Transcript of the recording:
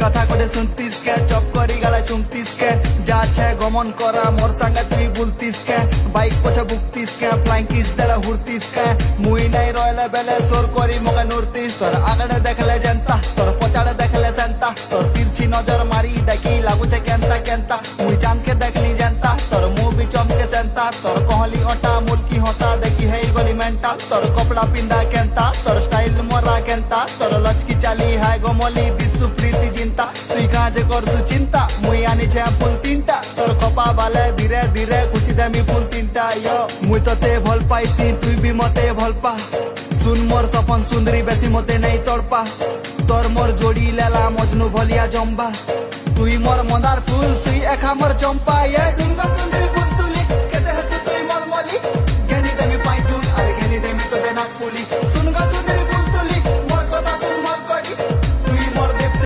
কথা কটে শুনতিস কে চপ করি গালা চুমতিস কে যা ছে গমন করা মোর সঙ্গে তুই বলতিস কে বাইক পছে বুকতিস কে ফ্লাইং কিস দেলা হুরতিস কে মুই নাই রয়লে বেলে সোর করি মগে নুরতিস তোর আগড়ে দেখলে জেন্তা তোর পছাড়ে দেখলে সেন্তা তোর তিরছি নজর মারি দেখি লাগুছে কেনতা কেনতা মুই চাঁদকে দেখলি জেন্তা তোর মুখ বি চমকে সেন্তা তোর কহলি ওটা মুলকি হসা দেখি হেই গলি মেন্টাল তোর কপড়া পিন্দা কেনতা তোর স্টাইল মোরা কেনতা তোর লচকি চালি হাই গমলি দিসু প্রীতি চিন্তা তুই কাজে করছু চিন্তা মুই আনিছে ফুল তিনটা তোর কপা বালে ধীরে ধীরে খুচি দেমি ফুল তিনটা ইয়ো মুই তোতে ভাল পাইছি তুই বি মতে ভাল পা শুন মোর সপন সুন্দরী বেশি মতে নেই তড়পা তোর মোর জোড়ি লেলা মজনু ভলিয়া জম্বা তুই মোর মন্দার ফুল তুই একা মোর চম্পা ইয়ে সুন্দর সুন্দরী